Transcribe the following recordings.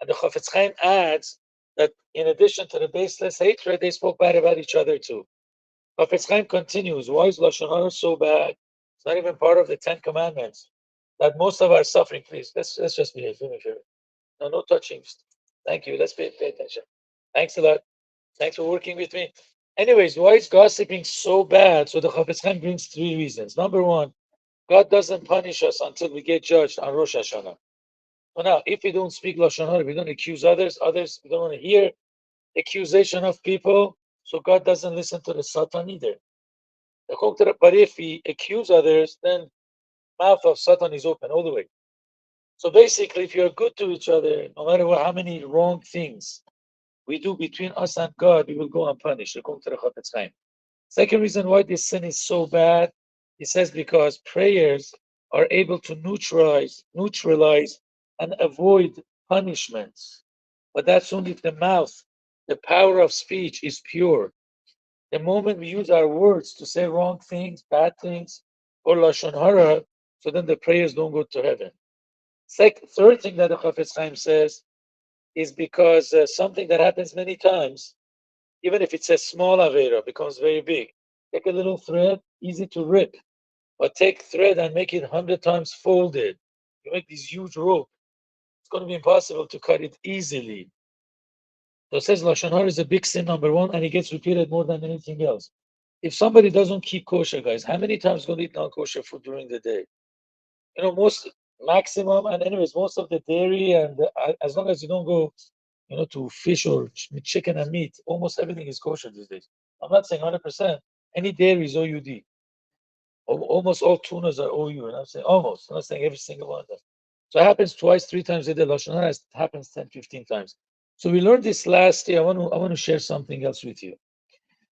And the Chafetz Chaim adds that in addition to the baseless hatred, they spoke bad about each other too. Chafetz Chaim continues, why is Lashon Hara so bad? It's not even part of the Ten Commandments. That most of our suffering, please, let's just behave. Do me a favor. No, no touching. Thank you. Let's pay attention. Thanks a lot. Thanks for working with me. Anyways, why is gossiping so bad? So the Chafetz Chaim brings three reasons. Number one, God doesn't punish us until we get judged on Rosh Hashanah. So now, if we don't speak Lashon Hara, we don't accuse others, we don't want to hear accusation of people, so God doesn't listen to the Satan either. But if we accuse others, then mouth of Satan is open all the way. So basically, if you're good to each other, no matter how many wrong things we do between us and God, we will go unpunished. Second reason why this sin is so bad, he says, because prayers are able to neutralize and avoid punishments. But that's only if the mouth, the power of speech is pure. The moment we use our words to say wrong things, bad things, or Lashon Hara, so then the prayers don't go to heaven. Third thing that the Chafetz Chaim says is because something that happens many times, even if it's a small Avera, becomes very big. Take a little thread, easy to rip, but take thread and make it 100 times folded. You make this huge rope. It's going to be impossible to cut it easily. So it says Lashon Hara is a big sin, number one, and it gets repeated more than anything else. If somebody doesn't keep kosher, guys, how many times going to eat non-kosher food during the day? Most maximum, and anyways, most of the dairy and as long as you don't go, to fish or chicken and meat, almost everything is kosher these days. I'm not saying 100%. Any dairy is OUD. Almost all tunas are OU, and I'm saying almost. I'm not saying every single one of them. So it happens twice, 3 times a day. Lashon Hara happens 10, 15 times. So we learned this last year. I want to share something else with you.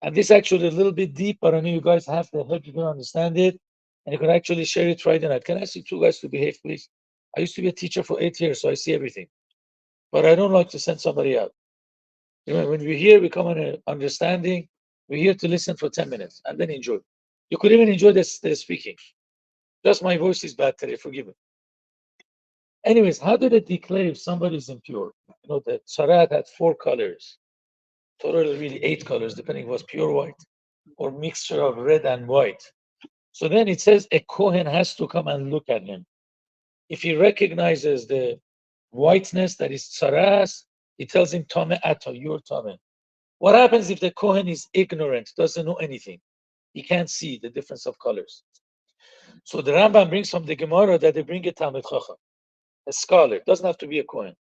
And this actually a little bit deep, but I know you guys have the help, you can understand it, and you can actually share it Friday night. Can I ask you two guys to behave, please? I used to be a teacher for 8 years, so I see everything. But I don't like to send somebody out. When we're here, we come on an understanding. We're here to listen for 10 minutes and then enjoy. You could even enjoy the speaking. Just my voice is bad today, forgive me. Anyways, how do they declare if somebody is impure? The Sarat had 4 colors. Total really 8 colors, depending if it was pure white or mixture of red and white. So then it says a Kohen has to come and look at him. If he recognizes the whiteness that is tsaras, he tells him, Tame ato, you're Tame. What happens if the Kohen is ignorant, doesn't know anything? He can't see the difference of colors. So the Rambam brings from the Gemara that they bring a Talmid Chacham, a scholar, doesn't have to be a Kohen.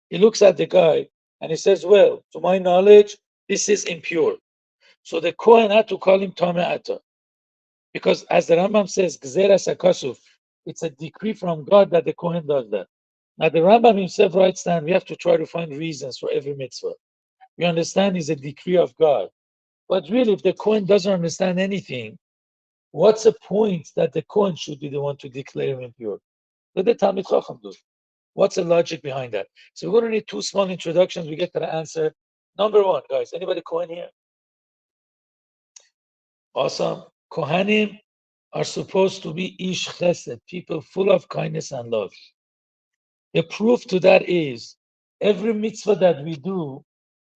He looks at the guy and he says, well, to my knowledge, this is impure. So the Kohen had to call him Tame ato. Because as the Rambam says, Gzeras HaKasuf, it's a decree from God that the Kohen does that. Now the Rambam himself writes down, we have to try to find reasons for every mitzvah. We understand it's a decree of God. But really, if the Kohen doesn't understand anything, what's the point that the Kohen should be the one to declare him impure? Let the Talmid Chacham do. What's the logic behind that? So we're going to need 2 small introductions. We get to the answer. Number 1, guys. Anybody Kohen here? Awesome. Kohanim are supposed to be ish chesed, people full of kindness and love. The proof to that is every mitzvah that we do,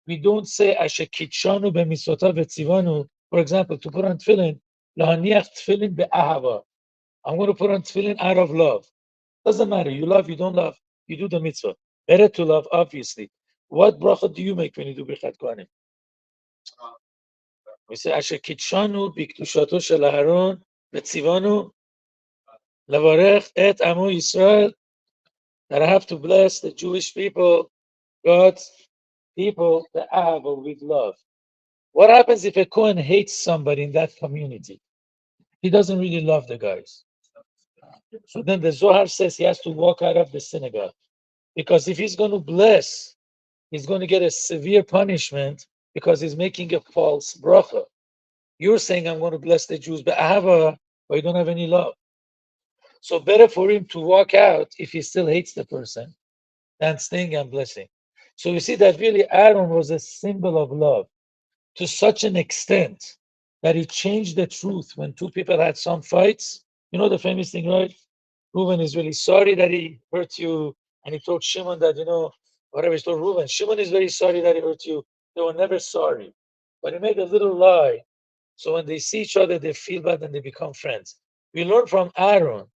we don't say asher kitshanu b'mitzvotav v'tzivanu. For example, to put on tefillin, lahaniach tefillin be'ahava. I'm going to put on tefillin out of love. Doesn't matter. You love, you don't love, you do the mitzvah. Better to love, obviously. What bracha do you make when you do birchat kohanim? We say asher kitshanu b'kedushato shel Aharon v'tzivanu lavarech et amo Yisrael. That I have to bless the Jewish people, God's people, the Ahava, with love. What happens if a Kohen hates somebody in that community? He doesn't really love the guys. So then the Zohar says he has to walk out of the synagogue. Because if he's going to bless, he's going to get a severe punishment because he's making a false bracha. You're saying, I'm going to bless the Jews, but Ahava, but you don't have any love. So better for him to walk out if he still hates the person than staying and blessing. So you see that really Aaron was a symbol of love to such an extent that he changed the truth when 2 people had some fights. You know the famous thing, right? Reuben is really sorry that he hurt you, and he told Shimon that, Whatever, he told Reuben, Shimon is very sorry that he hurt you. They were never sorry. But he made a little lie. So when they see each other, they feel bad and they become friends. We learn from Aaron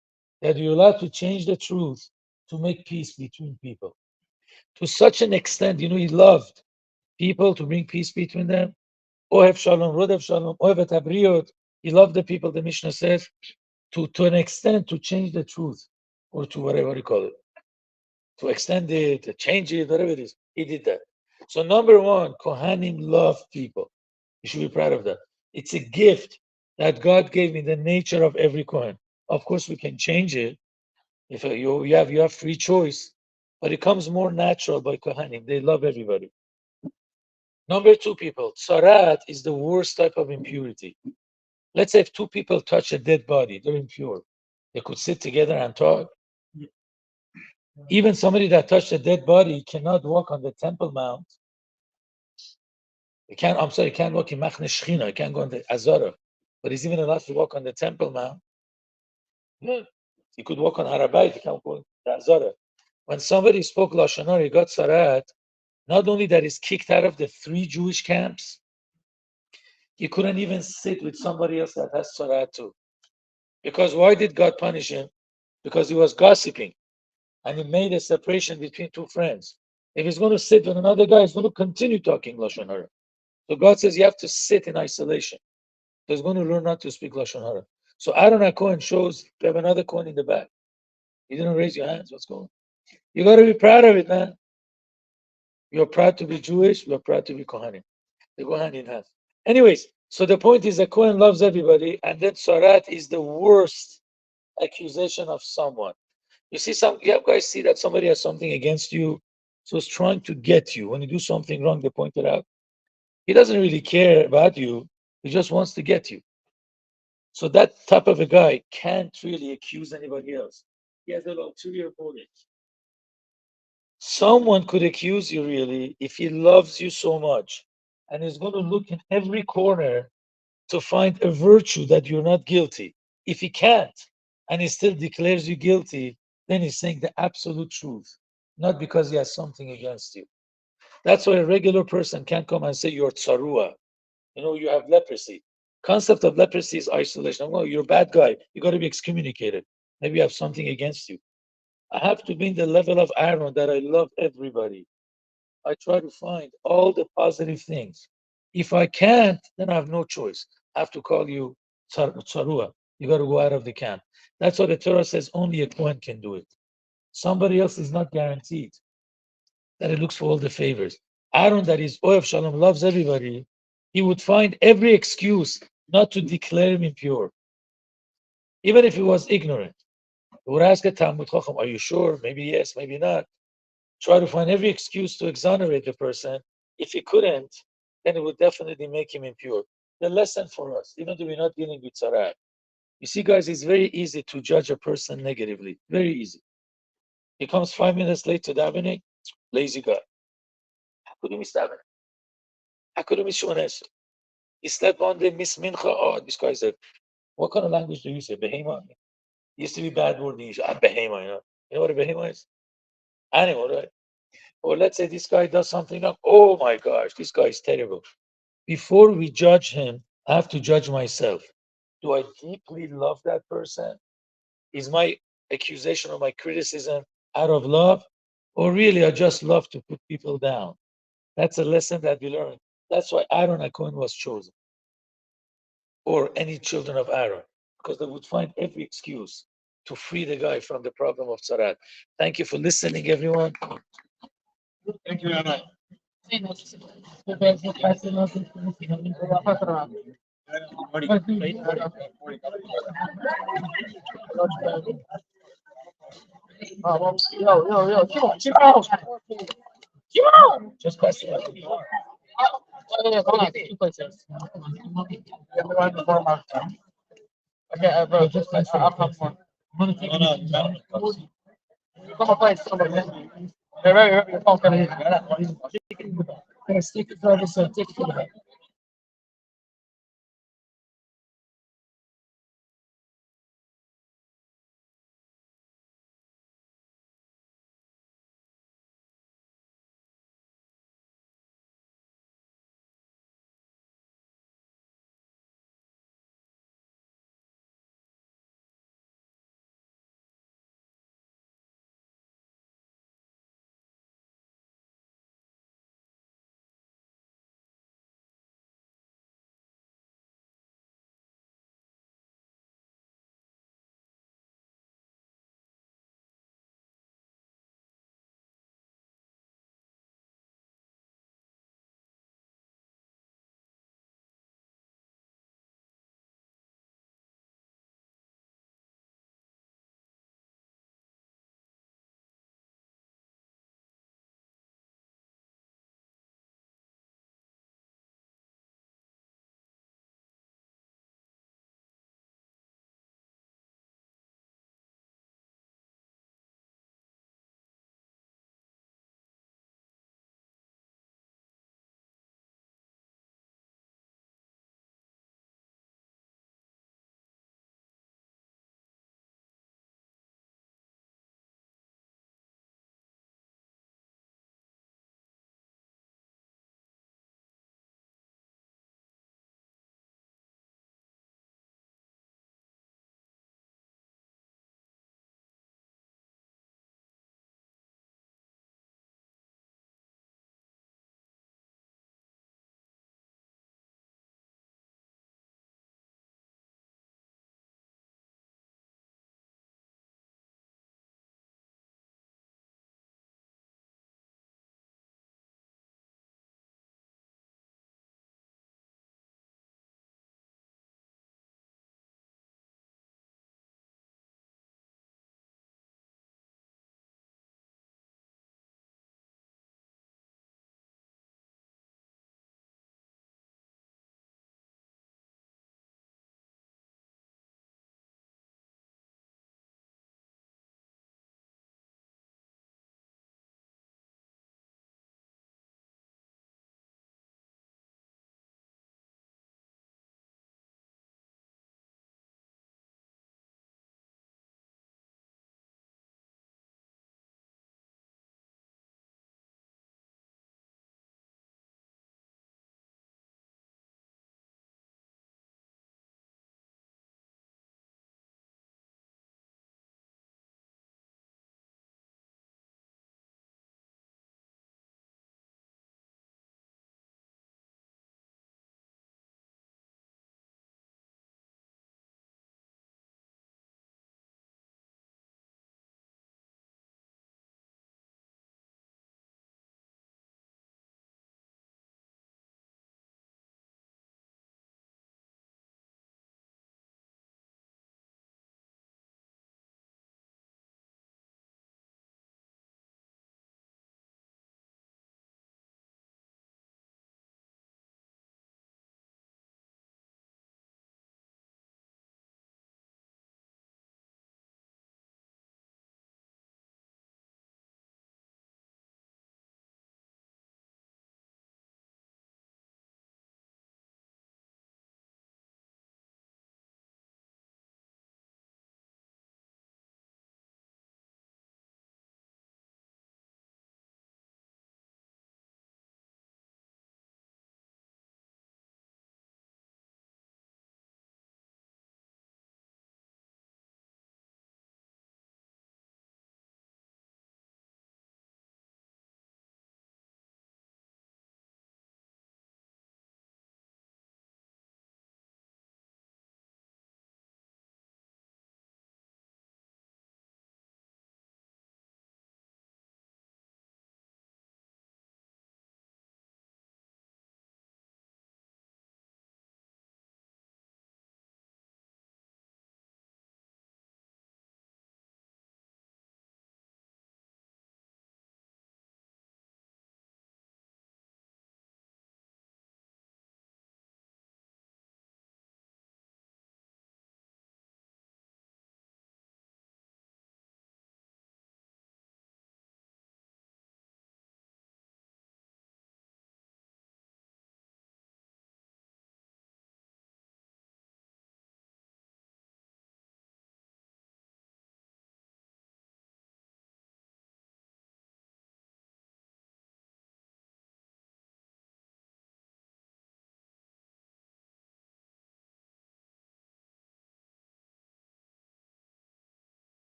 that you're allowed to change the truth to make peace between people. To such an extent, he loved people to bring peace between them. Ohev Shalom, Rodev Shalom, Ohev Tabriot. He loved the people, the Mishnah says, to an extent to change the truth or to whatever you call it, to extend it, to change it, whatever it is. He did that. So, number one, Kohanim love people. You should be proud of that. It's a gift that God gave me, the nature of every Kohen. Of course, we can change it if you have free choice, but it comes more natural by Kohanim. They love everybody. Number two, people, Tsarat is the worst type of impurity. Let's say if two people touch a dead body, they're impure. They could sit together and talk. Even somebody that touched a dead body cannot walk on the Temple Mount. He can't walk in Machne Shechina. He can't go on the Azara. But he's even allowed to walk on the Temple Mount. Yeah. He could walk on Harabait. He can't go on the Azara. When somebody spoke Lashon Hara, he got Sarat. Not only that, he's kicked out of the 3 Jewish camps, he couldn't even sit with somebody else that has Sarat too. Because why did God punish him? Because he was gossiping. And he made a separation between 2 friends. If he's going to sit with another guy, he's going to continue talking Lashon Hara. So God says you have to sit in isolation. So he's going to learn not to speak Lashon Hara. So Aaron HaKohen shows you have another Kohen in the back. You didn't raise your hands. What's going on? You got to be proud of it, man. You're proud to be Jewish. You're proud to be Kohanim. They go hand in hand. Anyways, so the point is that Kohen loves everybody, and then Sarat is the worst accusation of someone. You have guys see that somebody has something against you, so it's trying to get you. When you do something wrong, they point it out. He doesn't really care about you. He just wants to get you. So that type of a guy can't really accuse anybody else. He has an ulterior motive. Someone could accuse you really if he loves you so much and is going to look in every corner to find a virtue that you're not guilty. If he can't and he still declares you guilty, then he's saying the absolute truth, not because he has something against you. That's why a regular person can't come and say you're tsarua. You have leprosy. Concept of leprosy is isolation. Oh, you're a bad guy. You got to be excommunicated. Maybe you have something against you. I have to be in the level of Aaron that I love everybody. I try to find all the positive things. If I can't, then I have no choice. I have to call you tsarua. You got to go out of the camp. That's why the Torah says only a Kohen can do it. Somebody else is not guaranteed that he looks for all the favors. Aaron, that is Ohev Shalom, loves everybody. He would find every excuse not to declare him impure, even if he was ignorant. He would ask a Talmud Chacham, are you sure? Maybe yes, maybe not. Try to find every excuse to exonerate the person. If he couldn't, then it would definitely make him impure. The lesson for us, even though we're not dealing with Sarat. You see, guys, it's very easy to judge a person negatively. Very easy. He comes 5 minutes late to davening, lazy guy. How could he miss davening? How could he miss Shones? He slept one day, miss Mincha. Oh, this guy said, what kind of language do you say? Behema? It used to be bad word in Yiddish. Behema, You know what a behema is? Animal, right? Or let's say this guy does something wrong. Oh my gosh, this guy is terrible. Before we judge him, I have to judge myself. Do I deeply love that person? Is my accusation or my criticism out of love? Or really, I just love to put people down? That's a lesson that we learn. That's why Aaron HaKohen was chosen, or any children of Aaron, because they would find every excuse to free the guy from the problem of Sarat. Thank you for listening, everyone. Thank you very much. Just pass it out. Okay, bro, just I'll come more. Come on, play somebody. Hey, your phone coming in. Stick it over, so take it to the back.